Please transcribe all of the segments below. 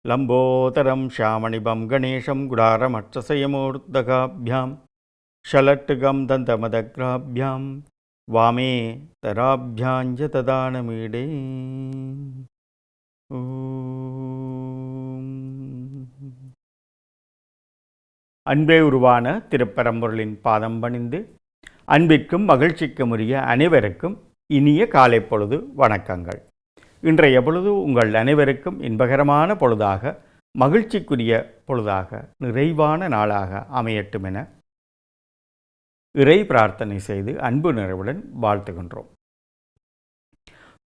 लंबोदरं श्यामणिभं गणेशं गुडारमक्षसयमूर्धकाभ्यां षलट्टगं दन्तमदग्राभ्यां वामे तराभ्याञ्च तदानमीडे அன்பே உருவான திருப்பரம்பொருளின் பாதம் பணிந்து அன்பிற்கும் மகிழ்ச்சிக்கும் உரிய அனைவருக்கும் இனிய காலை பொழுது வணக்கங்கள். இன்றைய பொழுது உங்கள் அனைவருக்கும் இன்பகரமான பொழுதாக, மகிழ்ச்சிக்குரிய பொழுதாக, நிறைவான நாளாக அமையட்டும் என இறை பிரார்த்தனை செய்து அன்பு நிறைவுடன் வாழ்த்துகின்றோம்.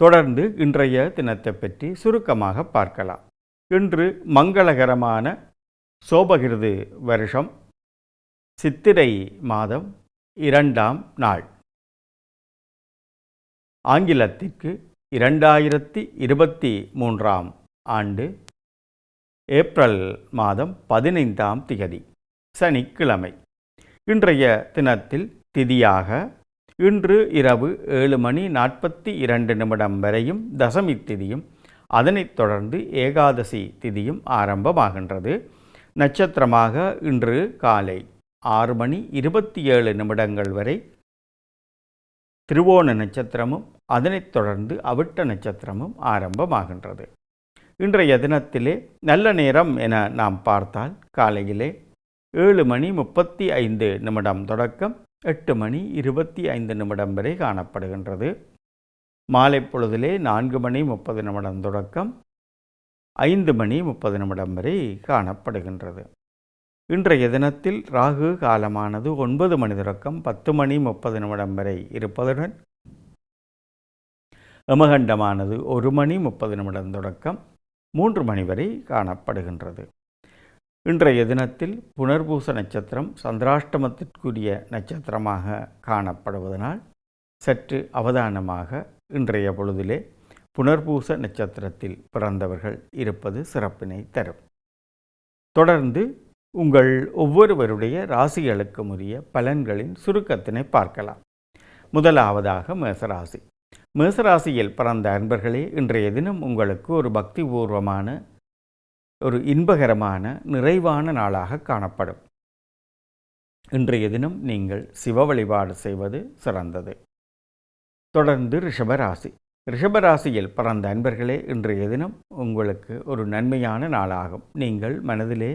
தொடர்ந்து இன்றைய தினத்தை பற்றி சுருக்கமாக பார்க்கலாம். இன்று மங்களகரமான சோபகிருது வருஷம் சித்திரை மாதம் 2ஆம் நாள். ஆங்கிலத்திற்கு 2023ஆம் ஆண்டு ஏப்ரல் மாதம் 15ஆம் திகதி சனிக்கிழமை. இன்றைய தினத்தில் திதியாக இன்று இரவு 7:42 வரையும் தசமி திதியும், அதனைத் தொடர்ந்து ஏகாதசி திதியும் ஆரம்பமாகின்றது. நட்சத்திரமாக இன்று காலை 6:27 வரை திருவோண நட்சத்திரமும், அதனைத் தொடர்ந்து அவிட்ட நட்சத்திரமும் ஆரம்பமாகின்றது. இன்றைய தினத்திலே நல்ல நேரம் என நாம் பார்த்தால் காலையிலே 7:35 தொடக்கம் 8:25 வரை காணப்படுகின்றது. மாலை பொழுதிலே 4:30 தொடக்கம் 5:30 வரை காணப்படுகின்றது. இன்றைய தினத்தில் ராகு காலமானது 9 மணி தொடக்கம் 10:30 வரை இருப்பதுடன் யமகண்டமானது 1:30 தொடக்கம் 3 மணி வரை காணப்படுகின்றது. இன்றைய தினத்தில் புனர்பூச நட்சத்திரம் சந்திராஷ்டமத்திற்குரிய நட்சத்திரமாக காணப்படுவதனால் சற்று அவதானமாக இன்றைய பொழுதிலே புனர்பூச நட்சத்திரத்தில் பிறந்தவர்கள் இருப்பது சிறப்பினை தரும். தொடர்ந்து உங்கள் ஒவ்வொருவருடைய ராசிகளுக்கும் உரிய பலன்களின் சுருக்கத்தினை பார்க்கலாம். முதலாவதாக மேசராசி. மேசராசியில் பிறந்த அன்பர்களே, இன்றைய தினம் உங்களுக்கு ஒரு பக்திபூர்வமான, ஒரு இன்பகரமான, நிறைவான நாளாக காணப்படும். இன்றைய தினம் நீங்கள் சிவ வழிபாடு செய்வது சிறந்தது. தொடர்ந்து ரிஷபராசி. ரிஷபராசியில் பிறந்த அன்பர்களே, இன்றைய தினம் உங்களுக்கு ஒரு நன்மையான நாளாகும். நீங்கள் மனதிலே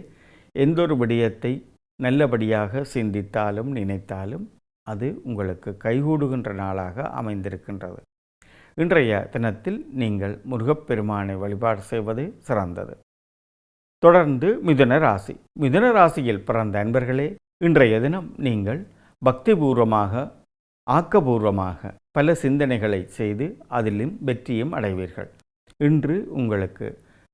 எந்தொரு விடயத்தை நல்லபடியாக சிந்தித்தாலும் நினைத்தாலும் அது உங்களுக்கு கைகூடுகின்ற நாளாக அமைந்திருக்கின்றது. இன்றைய தினத்தில் நீங்கள் முருகப்பெருமானை வழிபாடு செய்வது சிறந்தது. தொடர்ந்து மிதுன ராசி. மிதுன ராசியில் பிறந்த அன்பர்களே, இன்றைய தினம் நீங்கள் பக்திபூர்வமாக, ஆக்கபூர்வமாக பல சிந்தனைகளை செய்து அதிலும் வெற்றியும் அடைவீர்கள். இன்று உங்களுக்கு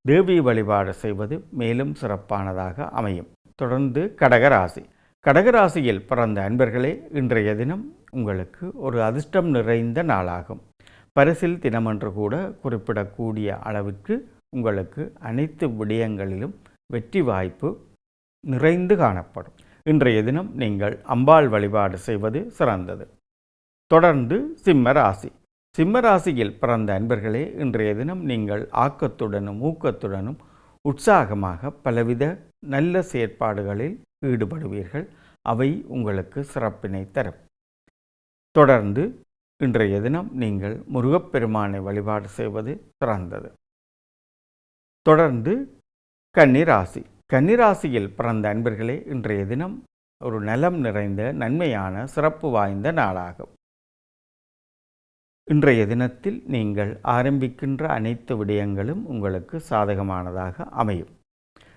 தேவி வழிபாடு செய்வது மேலும் சிறப்பானதாக அமையும். தொடர்ந்து கடகராசி. கடகராசியில் பிறந்த அன்பர்களே, இன்றைய தினம் உங்களுக்கு ஒரு அதிர்ஷ்டம் நிறைந்த நாளாகும். பரிசில் தினமென்று கூட குறிப்பிடக்கூடிய அளவிற்கு உங்களுக்கு அனைத்து விடயங்களிலும் வெற்றி வாய்ப்பு நிறைந்து காணப்படும். இன்றைய தினம் நீங்கள் அம்பாள் வழிபாடு செய்வது சிறந்தது. தொடர்ந்து சிம்ம ராசி. சிம்ம ராசியில் பிறந்த அன்பர்களே, இன்றைய தினம் நீங்கள் ஆக்கத்துடனும் ஊக்கத்துடனும் உற்சாகமாக பலவித நல்ல செயற்பாடுகளில் ஈடுபடுவீர்கள். அவை உங்களுக்கு சிறப்பினை தரும். தொடர்ந்து இன்றைய தினம் நீங்கள் முருகப்பெருமானை வழிபாடு செய்வது சிறந்தது. தொடர்ந்து கன்னிராசி. கன்னிராசியில் பிறந்த அன்பர்களே, இன்றைய தினம் ஒரு நலம் நிறைந்த, நன்மையான, சிறப்பு வாய்ந்த நாளாகும். இன்றைய தினத்தில் நீங்கள் ஆரம்பிக்கின்ற அனைத்து விடயங்களும் உங்களுக்கு சாதகமானதாக அமையும்.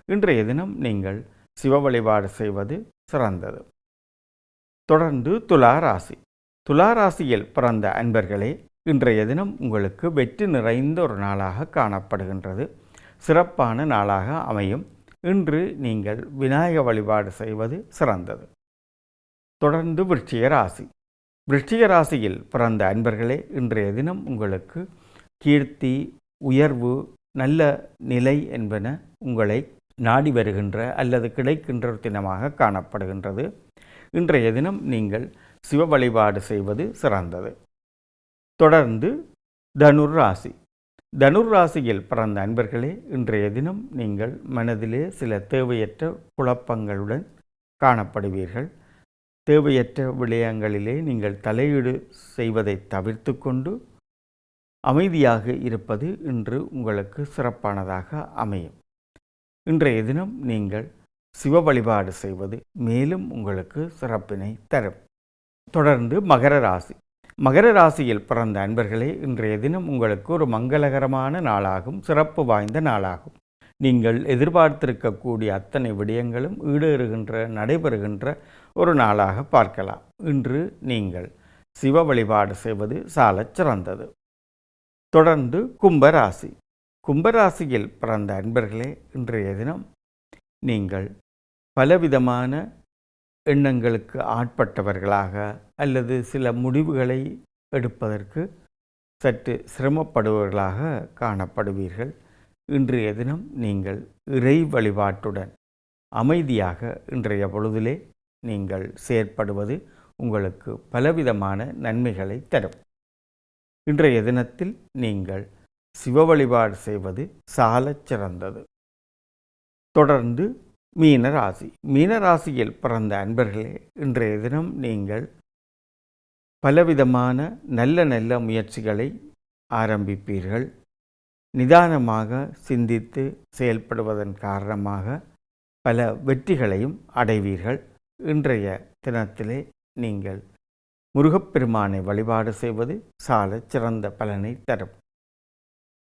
இன்றைய தினம் நீங்கள் சிவ வழிபாடு செய்வது சிறந்தது. தொடர்ந்து துளாராசி. துளாராசியில் பிறந்த அன்பர்களே, இன்றைய தினம் உங்களுக்கு வெற்றி நிறைந்த ஒரு நாளாக காணப்படுகின்றது. சிறப்பான நாளாக அமையும். இன்று நீங்கள் விநாயக வழிபாடு செய்வது சிறந்தது. தொடர்ந்து விருச்சிக ராசி. விருச்சிக ராசியில் பிறந்த அன்பர்களே, இன்றைய தினம் உங்களுக்கு கீர்த்தி, உயர்வு, நல்ல நிலை என்பன உங்களை நாடி வருகின்ற அல்லது கிடைக்கின்ற தினமாக காணப்படுகின்றது. இன்றைய தினம் நீங்கள் சிவ வழிபாடு செய்வது சிறந்தது. தொடர்ந்து தனுர் ராசி. தனுர் ராசியில் பிறந்த அன்பர்களே, இன்றைய தினம் நீங்கள் மனதிலே சில தேவையற்ற குழப்பங்களுடன் காணப்படுவீர்கள். தேவையற்ற விடயங்களிலே நீங்கள் தலையீடு செய்வதை தவிர்த்து கொண்டு அமைதியாக இருப்பது இன்று உங்களுக்கு சிறப்பானதாக அமையும். இன்றைய தினம் நீங்கள் சிவ வழிபாடு செய்வது மேலும் உங்களுக்கு சிறப்பினை தரும். தொடர்ந்து மகர ராசி. மகர ராசியில் பிறந்த அன்பர்களே, இன்றைய தினம் உங்களுக்கு ஒரு மங்களகரமான நாளாகும், சிறப்பு வாய்ந்த நாளாகும். நீங்கள் எதிர்பார்த்திருக்கக்கூடிய அத்தனை விடயங்களும் நடைபெறுகின்ற ஒரு நாளாக பார்க்கலாம். இன்று நீங்கள் சிவ வழிபாடு செய்வது சாலச் சிறந்தது. தொடர்ந்து கும்பராசி. கும்பராசியில் பிறந்த அன்பர்களே, இன்றைய தினம் நீங்கள் பலவிதமான எண்ணங்களுக்கு ஆட்பட்டவர்களாக அல்லது சில முடிவுகளை எடுப்பதற்கு சற்று சிரமப்படுபவர்களாக காணப்படுவீர்கள். இன்றைய தினம் நீங்கள் இறை வழிபாட்டுடன் அமைதியாக இன்றைய பொழுதிலே நீங்கள் செயற்படுவது உங்களுக்கு பலவிதமான நன்மைகளை தரும். இன்றைய தினத்தில் நீங்கள் சிவ வழிபாடு செய்வது சாலச் சிறந்தது. தொடர்ந்து மீனராசி. மீனராசியில் பிறந்த அன்பர்களே, இன்றைய தினம் நீங்கள் பலவிதமான நல்ல முயற்சிகளை ஆரம்பிப்பீர்கள். நிதானமாக சிந்தித்து செயல்படுவதன் காரணமாக பல வெற்றிகளையும் அடைவீர்கள். இன்றைய தினத்திலே நீங்கள் முருகப்பெருமானை வழிபாடு செய்வது சாலச் சிறந்த பலனை தரும்.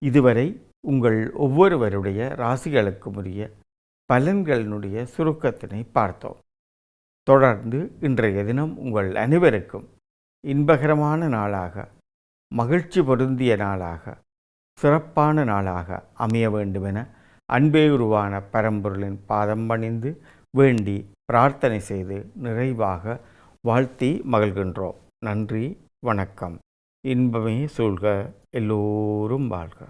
இதுவரை உங்கள் ஒவ்வொருவருடைய ராசிகளுக்கும் உரிய பலன்களினுடைய சுருக்கத்தினை பார்த்தோம். தொடர்ந்து இன்றைய தினம் உங்கள் அனைவருக்கும் இன்பகரமான நாளாக, மகிழ்ச்சி பொருந்திய நாளாக, சிறப்பான நாளாக அமைய வேண்டுமென அன்பே உருவான பரம்பொருளின் பாதம் பணிந்து வேண்டி பிரார்த்தனை செய்து நிறைவாக வாழ்த்தி மகிழ்கின்றோம். நன்றி, வணக்கம். இன்பமே சூழ்க, எல்லோரும் வாழ்க.